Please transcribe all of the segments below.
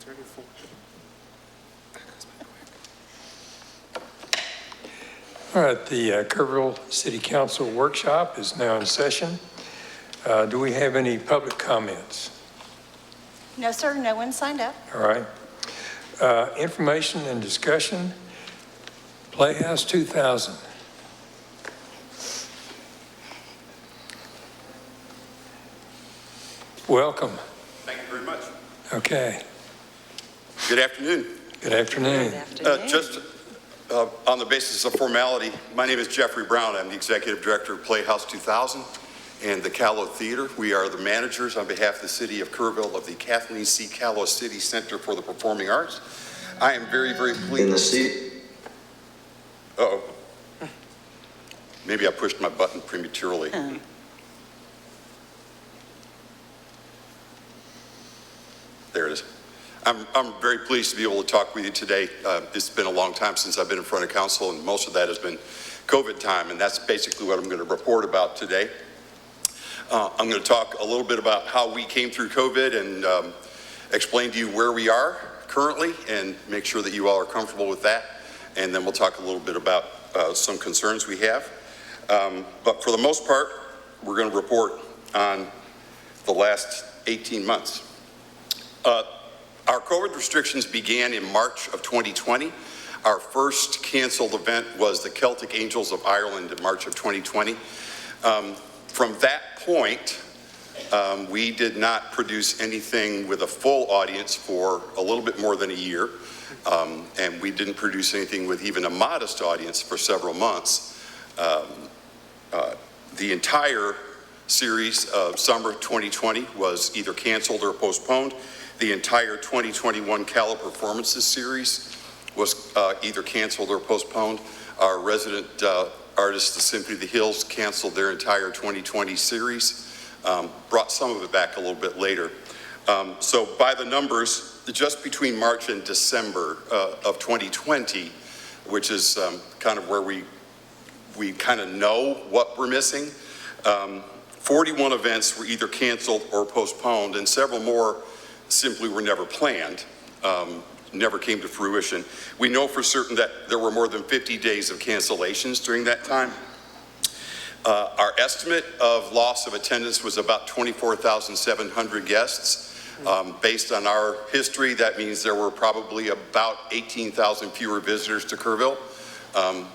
34. All right, the Kerrville City Council workshop is now in session. Do we have any public comments? No, sir, no one signed up. All right. Information and discussion, Playhouse 2000. Welcome. Thank you very much. Okay. Good afternoon. Good afternoon. Good afternoon. Just on the basis of formality, my name is Jeffrey Brown. I'm the Executive Director of Playhouse 2000 and the Callow Theater. We are the managers on behalf of the City of Kerrville of the Kathleen C. Callow City Center for the Performing Arts. I am very, very pleased. In the seat. Uh-oh. Maybe I pushed my button prematurely. There it is. I'm very pleased to be able to talk with you today. It's been a long time since I've been in front of council, and most of that has been COVID time, and that's basically what I'm going to report about today. I'm going to talk a little bit about how we came through COVID and explain to you where we are currently and make sure that you all are comfortable with that. And then we'll talk a little bit about some concerns we have. But for the most part, we're going to report on the last 18 months. Our COVID restrictions began in March of 2020. Our first canceled event was the Celtic Angels of Ireland in March of 2020. From that point, we did not produce anything with a full audience for a little bit more than a year. And we didn't produce anything with even a modest audience for several months. The entire series of summer 2020 was either canceled or postponed. The entire 2021 Callow Performances series was either canceled or postponed. Our resident artist, the Symphony of the Hills, canceled their entire 2020 series, brought some of it back a little bit later. So by the numbers, just between March and December of 2020, which is kind of where we kind of know what we're missing, 41 events were either canceled or postponed, and several more simply were never planned, never came to fruition. We know for certain that there were more than 50 days of cancellations during that time. Our estimate of loss of attendance was about 24,700 guests. Based on our history, that means there were probably about 18,000 fewer visitors to Kerrville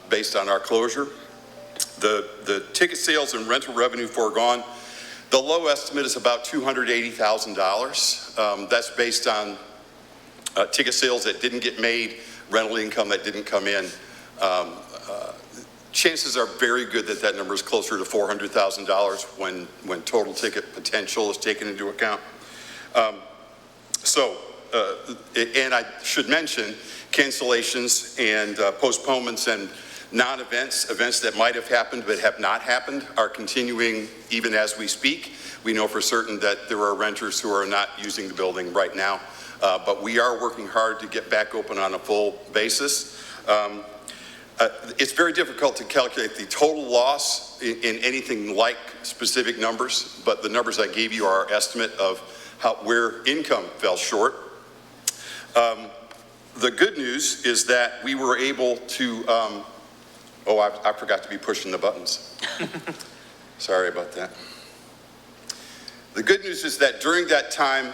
based on our closure. The ticket sales and rental revenue foregone, the low estimate is about $280,000. That's based on ticket sales that didn't get made, rental income that didn't come in. Chances are very good that that number is closer to $400,000 when total ticket potential is taken into account. And I should mention cancellations and postponements and non-events, events that might have happened but have not happened, are continuing even as we speak. We know for certain that there are renters who are not using the building right now, but we are working hard to get back open on a full basis. It's very difficult to calculate the total loss in anything like specific numbers, but the numbers I gave you are our estimate of where income fell short. The good news is that we were able to, I forgot to be pushing the buttons. Sorry about that. The good news is that during that time,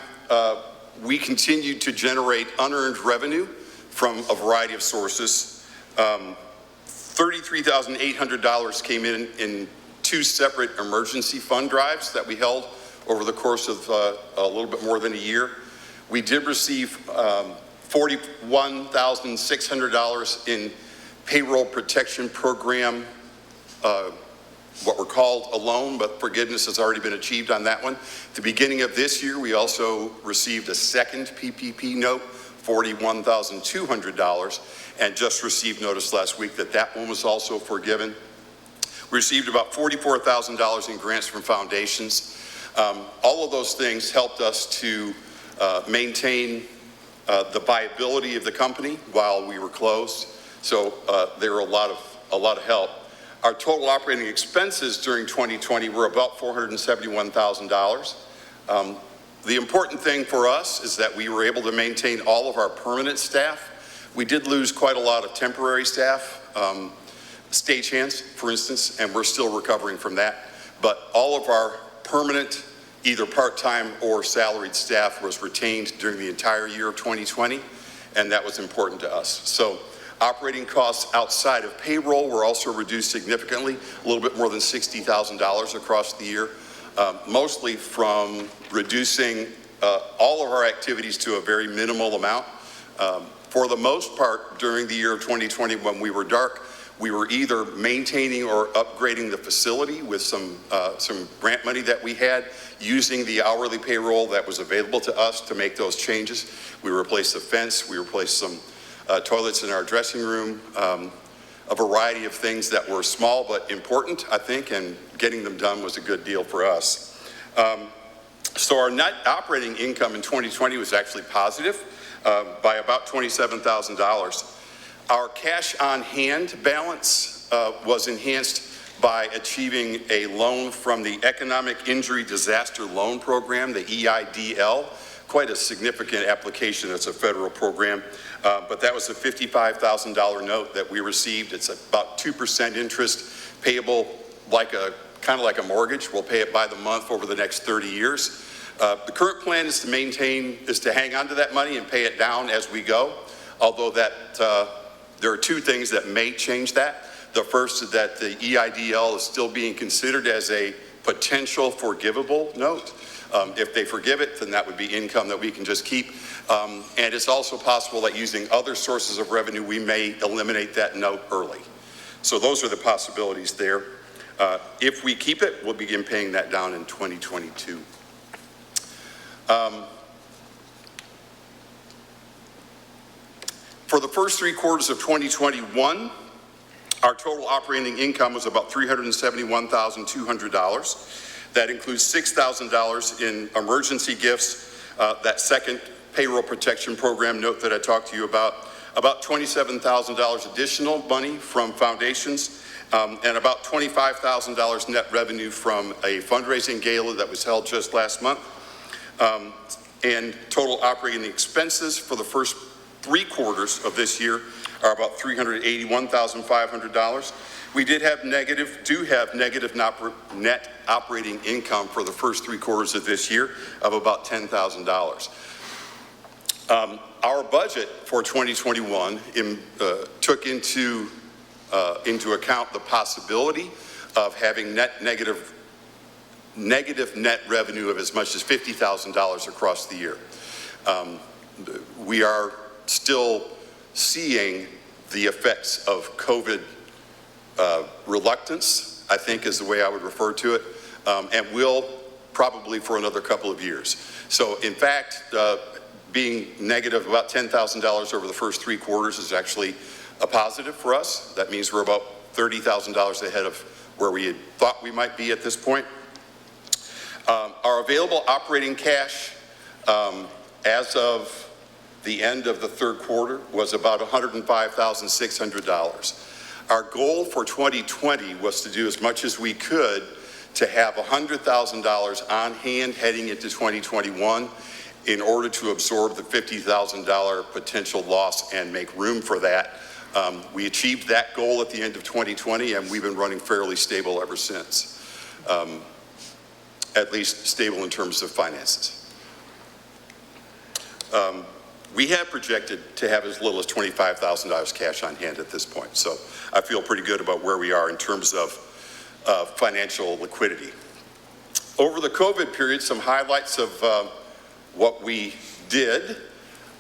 we continued to generate unearned revenue from a variety of sources. $33,800 came in two separate emergency fund drives that we held over the course of a little bit more than a year. We did receive $41,600 in payroll protection program, what were called a loan, but forgiveness has already been achieved on that one. At the beginning of this year, we also received a second PPP note, $41,200, and just received notice last week that that one was also forgiven. We received about $44,000 in grants from foundations. All of those things helped us to maintain the viability of the company while we were closed. So there were a lot of help. Our total operating expenses during 2020 were about $471,000. The important thing for us is that we were able to maintain all of our permanent staff. We did lose quite a lot of temporary staff, stagehands, for instance, and we're still recovering from that. But all of our permanent, either part-time or salaried staff was retained during the entire year of 2020, and that was important to us. So operating costs outside of payroll were also reduced significantly, a little bit more than $60,000 across the year, mostly from reducing all of our activities to a very minimal amount. For the most part, during the year of 2020, when we were dark, we were either maintaining or upgrading the facility with some grant money that we had, using the hourly payroll that was available to us to make those changes. We replaced the fence, we replaced some toilets in our dressing room, a variety of things that were small but important, I think, and getting them done was a good deal for us. So our net operating income in 2020 was actually positive by about $27,000. Our cash on hand balance was enhanced by achieving a loan from the Economic Injury Disaster Loan Program, the EIDL, quite a significant application. It's a federal program, but that was a $55,000 note that we received. It's about 2% interest, payable kind of like a mortgage. We'll pay it by the month over the next 30 years. The current plan is to hang on to that money and pay it down as we go, although there are two things that may change that. The first is that the EIDL is still being considered as a potential forgivable note. If they forgive it, then that would be income that we can just keep. And it's also possible that using other sources of revenue, we may eliminate that note early. So those are the possibilities there. If we keep it, we'll begin paying that down in 2022. For the first 3 quarters of 2021, our total operating income was about $371,200. That includes $6,000 in emergency gifts, that second payroll protection program note that I talked to you about $27,000 additional money from foundations, and about $25,000 net revenue from a fundraising gala that was held just last month. And total operating expenses for the first 3 quarters of this year are about $381,500. We do have negative net operating income for the first 3 quarters of this year of about $10,000. Our budget for 2021 took into account the possibility of having negative net revenue of as much as $50,000 across the year. We are still seeing the effects of COVID reluctance, I think is the way I would refer to it, and will probably for another couple of years. So in fact, being negative about $10,000 over the first 3 quarters is actually a positive for us. That means we're about $30,000 ahead of where we had thought we might be at this point. Our available operating cash as of the end of the 3rd quarter was about $105,600. Our goal for 2020 was to do as much as we could to have $100,000 on hand heading into 2021 in order to absorb the $50,000 potential loss and make room for that. We achieved that goal at the end of 2020, and we've been running fairly stable ever since. At least stable in terms of finances. We have projected to have as little as $25,000 cash on hand at this point. So I feel pretty good about where we are in terms of financial liquidity. Over the COVID period, some highlights of what we did.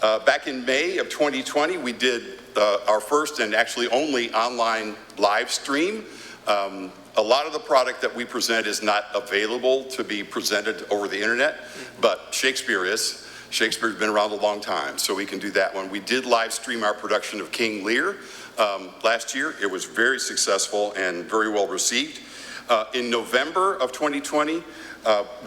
Back in May of 2020, we did our first and actually only online live stream. A lot of the product that we present is not available to be presented over the internet, but Shakespeare is. Shakespeare's been around a long time, so we can do that one. We did live stream our production of King Lear last year. It was very successful and very well received. In November of 2020,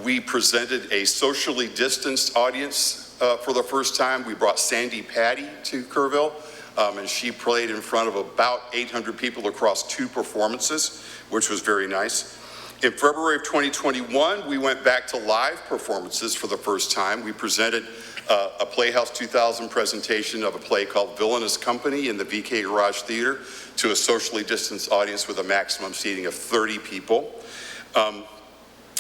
we presented a socially distanced audience for the first time. We brought Sandy Patty to Kerrville, and she played in front of about 800 people across 2 performances, which was very nice. In February of 2021, we went back to live performances for the first time. We presented a Playhouse 2000 presentation of a play called Villainous Company in the VK Garage Theater to a socially distanced audience with a maximum seating of 30 people.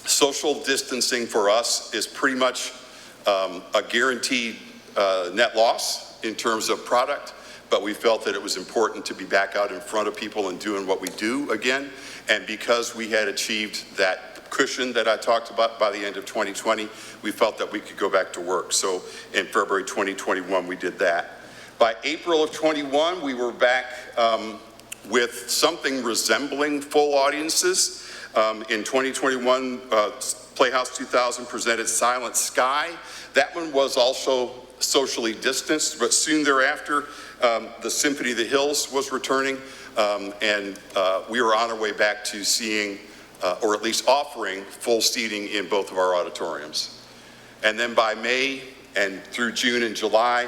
Social distancing for us is pretty much a guaranteed net loss in terms of product, but we felt that it was important to be back out in front of people and doing what we do again. And because we had achieved that cushion that I talked about by the end of 2020, we felt that we could go back to work. So in February 2021, we did that. By April of 21, we were back with something resembling full audiences. In 2021, Playhouse 2000 presented Silent Sky. That one was also socially distanced, but soon thereafter, the Symphony of the Hills was returning, and we were on our way back to seeing, or at least offering, full seating in both of our auditoriums. And then by May and through June and July,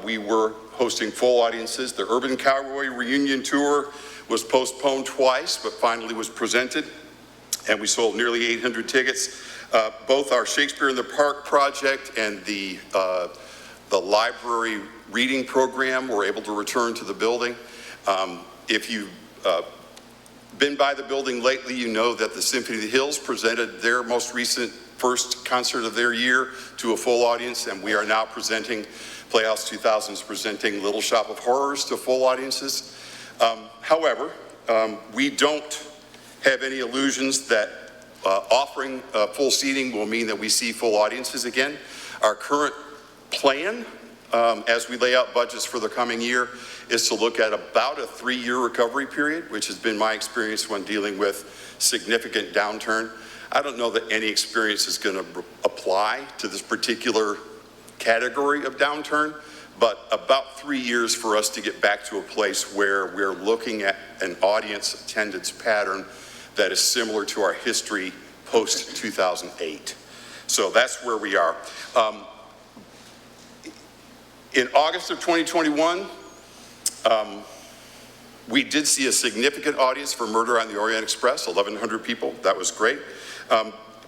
we were hosting full audiences. The Urban Cowboy Reunion Tour was postponed twice, but finally was presented, and we sold nearly 800 tickets. Both our Shakespeare in the Park project and the library reading program were able to return to the building. If you've been by the building lately, you know that the Symphony of the Hills presented their most recent first concert of their year to a full audience, and we are now presenting, Playhouse 2000 is presenting Little Shop of Horrors to full audiences. However, we don't have any illusions that offering full seating will mean that we see full audiences again. Our current plan, as we lay out budgets for the coming year, is to look at about a 3-year recovery period, which has been my experience when dealing with significant downturn. I don't know that any experience is going to apply to this particular category of downturn, but about 3 years for us to get back to a place where we're looking at an audience attendance pattern that is similar to our history post-2008. So that's where we are. In August of 2021, we did see a significant audience for Murder on the Orient Express, 1,100 people. That was great.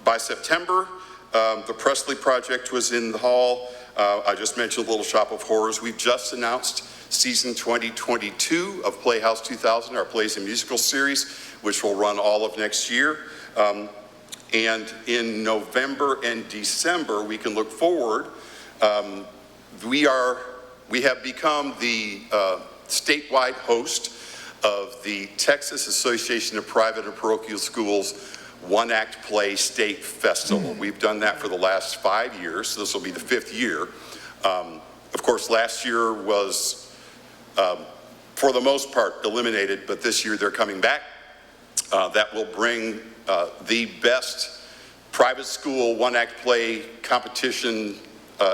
By September, the Presley Project was in the hall. I just mentioned Little Shop of Horrors. We've just announced season 2022 of Playhouse 2000, our plays and musical series, which will run all of next year. And in November and December, we can look forward. We have become the statewide host of the Texas Association of Private and Parochial Schools One-Act Play State Festival. We've done that for the last 5 years, so this will be the 5th year. Of course, last year was, for the most part, eliminated, but this year they're coming back. That will bring the best private school one-act play competition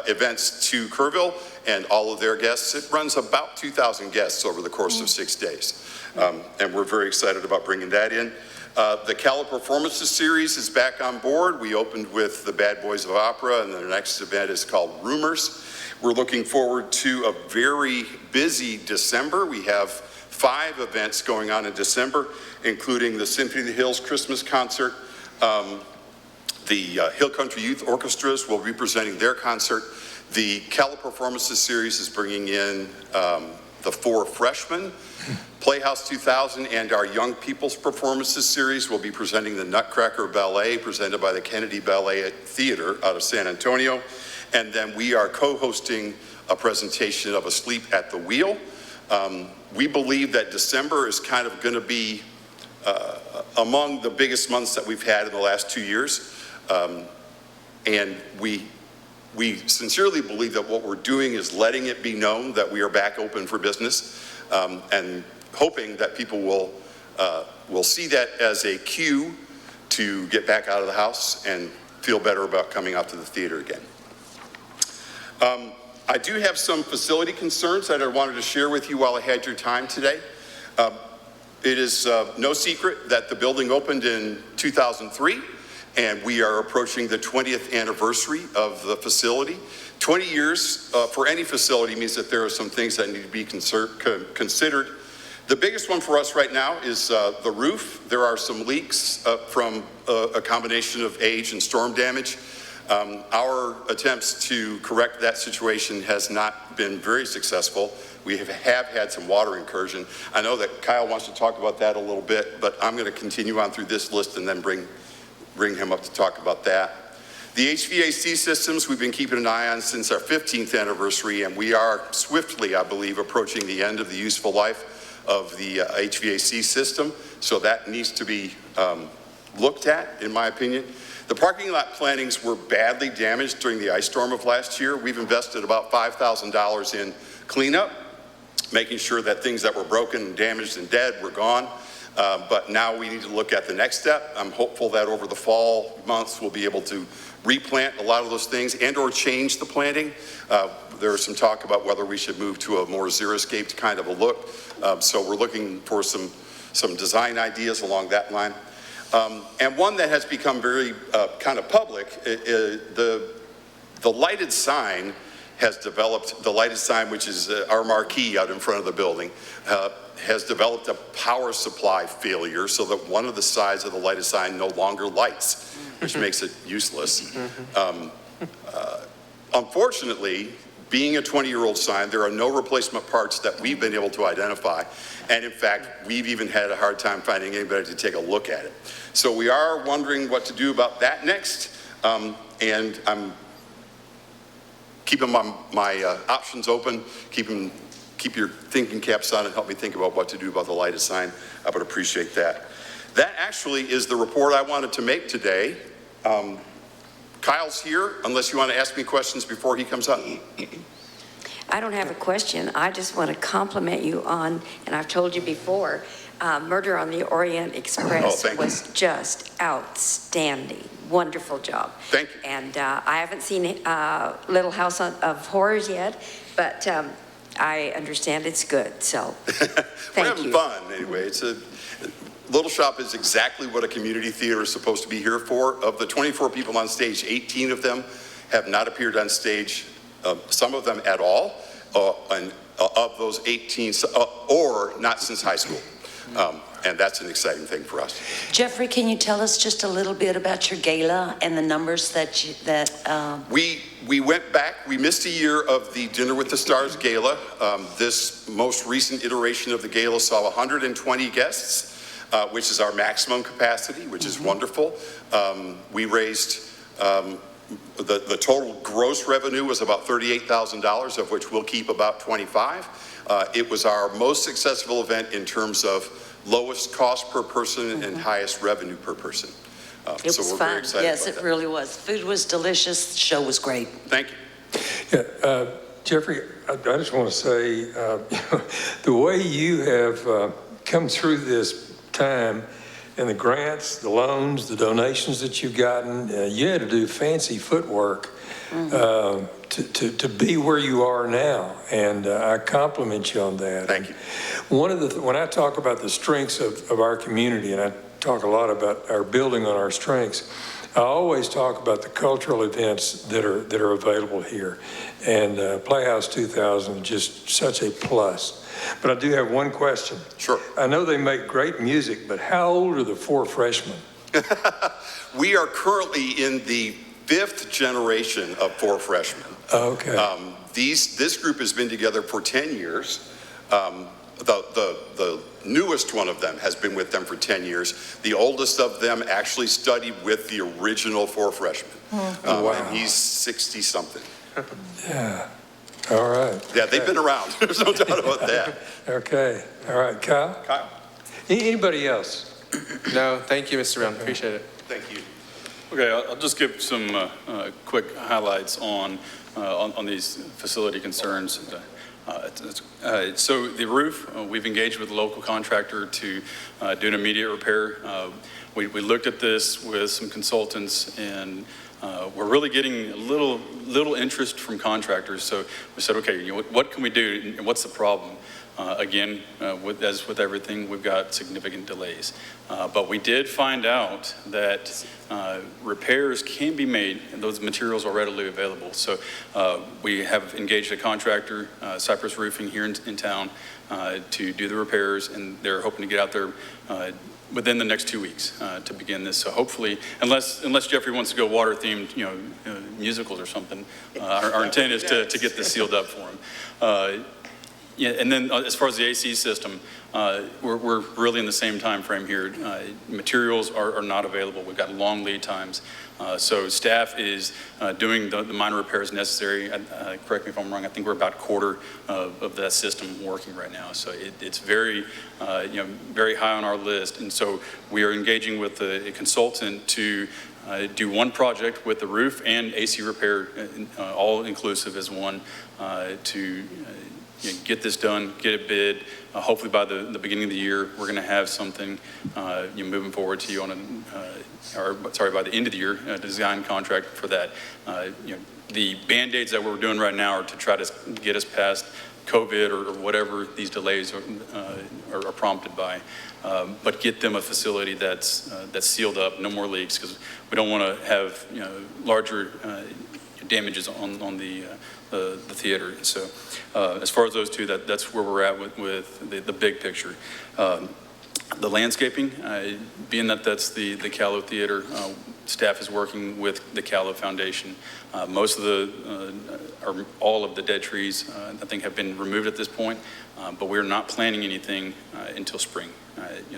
events to Kerrville and all of their guests. It runs about 2,000 guests over the course of 6 days. And we're very excited about bringing that in. The Cala Performances series is back on board. We opened with the Bad Boys of Opera, and the next event is called Rumors. We're looking forward to a very busy December. We have 5 events going on in December, including the Symphony of the Hills Christmas concert. The Hill Country Youth Orchestras will be presenting their concert. The Cala Performances series is bringing in the 4 Freshmen. Playhouse 2000 and our Young People's Performances series will be presenting the Nutcracker Ballet, presented by the Kennedy Ballet Theater out of San Antonio. And then we are co-hosting a presentation of Asleep at the Wheel. We believe that December is kind of going to be among the biggest months that we've had in the last 2 years. And we sincerely believe that what we're doing is letting it be known that we are back open for business, and hoping that people will see that as a cue to get back out of the house and feel better about coming out to the theater again. I do have some facility concerns that I wanted to share with you while I had your time today. It is no secret that the building opened in 2003, and we are approaching the 20th anniversary of the facility. 20 years for any facility means that there are some things that need to be considered The biggest one for us right now is the roof. There are some leaks from a combination of age and storm damage. Our attempts to correct that situation has not been very successful. We have had some water incursion. I know that Kyle wants to talk about that a little bit, but I'm going to continue on through this list and then bring him up to talk about that. The HVAC systems we've been keeping an eye on since our 15th anniversary, and we are swiftly, I believe, approaching the end of the useful life of the HVAC system, so that needs to be looked at, in my opinion. The parking lot plantings were badly damaged during the ice storm of last year. We've invested about $5,000 in cleanup, making sure that things that were broken, damaged, and dead were gone. But now we need to look at the next step. I'm hopeful that over the fall months we'll be able to replant a lot of those things and or change the planting. There was some talk about whether we should move to a more xeriscaped kind of a look. So we're looking for some design ideas along that line. And one that has become very kind of public, the lighted sign has developed, the lighted sign, which is our marquee out in front of the building, has developed a power supply failure so that one of the sides of the lighted sign no longer lights, which makes it useless. Unfortunately, being a 20-year-old sign, there are no replacement parts that we've been able to identify. And in fact, we've even had a hard time finding anybody to take a look at it. So we are wondering what to do about that next. And I'm keeping my options open, keep your thinking caps on and help me think about what to do about the lighted sign. I would appreciate that. That actually is the report I wanted to make today. Kyle's here, unless you want to ask me questions before he comes up. I don't have a question. I just want to compliment you on, and I've told you before, Murder on the Orient Express was just outstanding. Wonderful job. Thank you. And I haven't seen Little House of Horrors yet, but I understand it's good. So We're having fun anyway. Little Shop is exactly what a community theater is supposed to be here for. Of the 24 people on stage, 18 of them have not appeared on stage, some of them at all, and of those 18, or not since high school. And that's an exciting thing for us. Jeffrey, can you tell us just a little bit about your gala and the numbers that We went back, we missed a year of the Dinner with the Stars gala. This most recent iteration of the gala saw 120 guests. Which is our maximum capacity, which is wonderful. We raised, the total gross revenue was about $38,000, of which we'll keep about 25. It was our most successful event in terms of lowest cost per person and highest revenue per person. it was so we're fun. very excited Yes, about it that. really was. Food was delicious. The show was great. Thank you. Yeah, Jeffrey, I just want to say, the way you have come through this time and the grants, the loans, the donations that you've gotten, you had to do fancy footwork to be where you are now, and I compliment you on that. Thank you. When I talk about the strengths of our community, and I talk a lot about our building on our strengths, I always talk about the cultural events that are available here, and Playhouse 2000 is just such a plus. But I do have one question. Sure. I know they make great music, but how old are the 4 freshmen? We are currently in the 5th generation of 4 freshmen. Okay. This group has been together for 10 years. The newest one of them has been with them for 10 years. The oldest of them actually studied with the original 4 freshmen. Wow. And he's 60-something. Yeah. All right. Yeah, they've been around. There's no doubt about that. Okay. All right, Kyle? Kyle? Anybody else? No, thank you, Mr. Brown. Appreciate it. Thank you. Okay, I'll just give some quick highlights on these facility concerns. So the roof, we've engaged with a local contractor to do an immediate repair. We looked at this with some consultants, and we're really getting a little interest from contractors. So we said, okay, what can we do, and what's the problem? Again, as with everything, we've got significant delays. But we did find out that repairs can be made, and those materials are readily available. So we have engaged a contractor, Cypress Roofing, here in town to do the repairs, and they're hoping to get out there within the next 2 weeks to begin this. So hopefully, unless Jeffrey wants to go water-themed, musicals or something, our intent is to get this sealed up for him. Yeah, and then as far as the AC system, we're really in the same time frame here. Materials are not available. We've got long lead times. So staff is doing the minor repairs necessary. Correct me if I'm wrong, I think we're about a quarter of that system working right now. So it's very, very high on our list. And so we are engaging with a consultant to do one project with the roof and AC repair, all inclusive as one, to get this done, get it bid. Hopefully by the beginning of the year, we're going to have something moving forward to you on by the end of the year, a design contract for that. The Band-Aids that we're doing right now are to try to get us past COVID or whatever these delays are prompted by, but get them a facility that's sealed up, no more leaks, because we don't want to have larger damages on the theater. So as far as those two, that's where we're at with the big picture. The landscaping, being that that's the Callow Theater, staff is working with the Callow Foundation. Most of all of the dead trees, I think, have been removed at this point, but we're not planting anything until spring.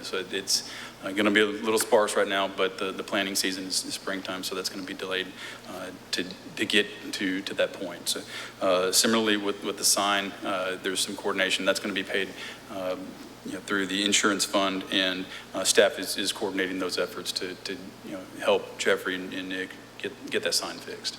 So it's going to be a little sparse right now, but the planting season is springtime, so that's going to be delayed to get to that point. So similarly with the sign, there's some coordination that's going to be paid through the insurance fund, and staff is coordinating those efforts to help Jeffrey and Nick get that sign fixed.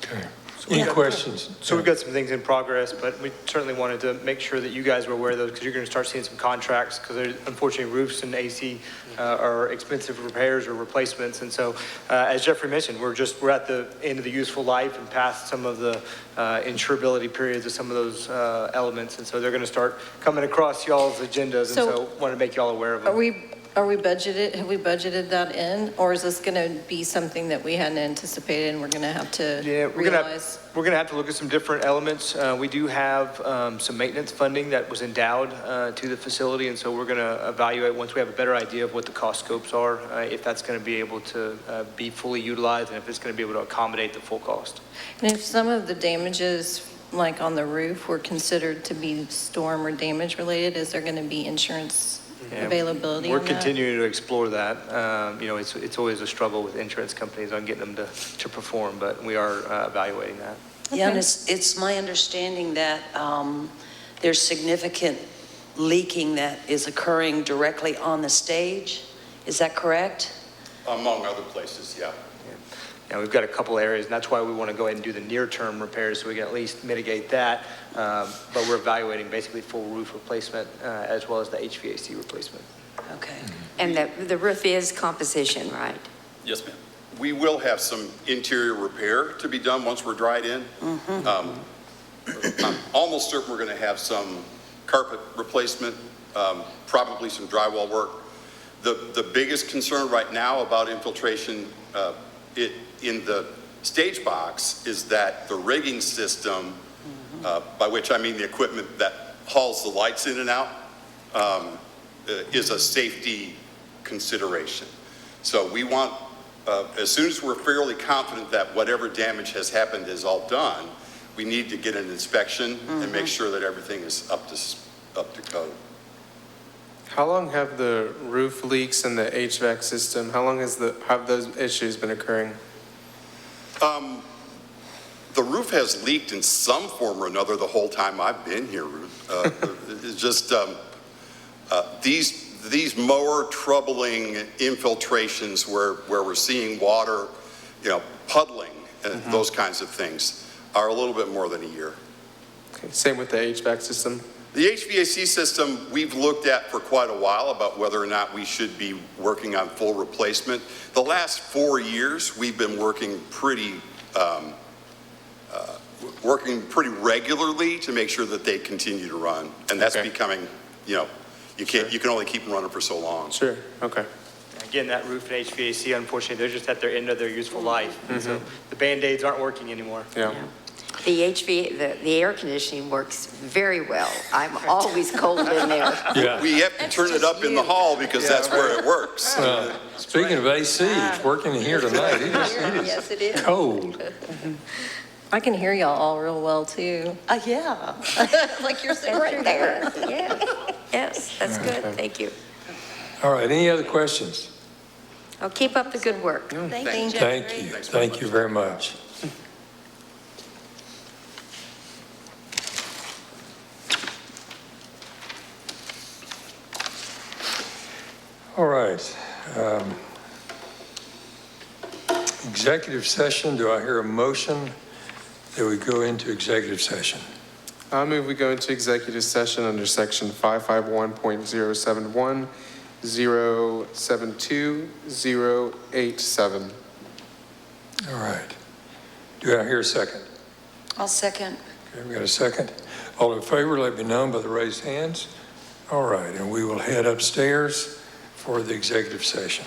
Okay. Any questions? So we've got some things in progress, but we certainly wanted to make sure that you guys were aware of those, because you're going to start seeing some contracts, because unfortunately roofs and AC are expensive repairs or replacements. And so as Jeffrey mentioned, we're at the end of the useful life and past some of the insurability periods of some of those elements. And so they're going to start coming across y'all's agendas. And so wanted to make y'all aware of them. Have we budgeted that in, or is this going to be something that we hadn't anticipated and we're going to have to realize? We're going to have to look at some different elements. We do have some maintenance funding that was endowed to the facility, and so we're going to evaluate once we have a better idea of what the cost scopes are, if that's going to be able to be fully utilized, and if it's going to be able to accommodate the full cost. And if some of the damages, like on the roof, were considered to be storm or damage related, is there going to be insurance availability? We're continuing to explore that. It's always a struggle with insurance companies on getting them to perform, but we are evaluating that. Okay. Yeah, and it's my understanding that there's significant leaking that is occurring directly on the stage. Is that correct? Among other places, yeah. Now, we've got a couple areas, and that's why we want to go ahead and do the near-term repairs so we can at least mitigate that. But we're evaluating basically full roof replacement as well as the HVAC replacement. Okay. And the roof is composition, right? Yes, ma'am. We will have some interior repair to be done once we're dried in. I'm almost certain we're going to have some carpet replacement, probably some drywall work. The biggest concern right now about infiltration in the stage box is that the rigging system, by which I mean the equipment that hauls the lights in and out, is a safety consideration. So we want, as soon as we're fairly confident that whatever damage has happened is all done, we need to get an inspection and make sure that everything is up to code. How long have the roof leaks and the HVAC system, how long have those issues been occurring? The roof has leaked in some form or another the whole time I've been here. It's just these more troubling infiltrations where we're seeing water, puddling, those kinds of things are a little bit more than a year. Okay. Same with the HVAC system? The HVAC system we've looked at for quite a while about whether or not we should be working on full replacement. The last 4 years we've been working pretty working pretty regularly to make sure that they continue to run. And that's Okay. becoming, you can only keep them running for so long. Sure, okay. Again, that roof and HVAC, unfortunately, they're just at their end of their useful life. And so the Band-Aids aren't working anymore. Yeah. The the air conditioning works very well. I'm always cold in there. Yeah. We have to turn it up in the hall because that's where it works. Speaking of AC, it's working here tonight. It is Yes, it is. cold. I can hear y'all all real well, too. Yeah. Like you're sitting right there. Yeah, yes, that's good, thank you. All right, any other questions? Oh, keep up the good work. Thank you. Thank you. Thank you very much. All right. Executive session, do I hear a motion that we go into executive session? I move we go into executive session under section 551.071, 072, 087. All right. Do I hear a second? I'll second. Okay, we got a second. All in favor, let me know by the raised hands. All right, and we will head upstairs for the executive session.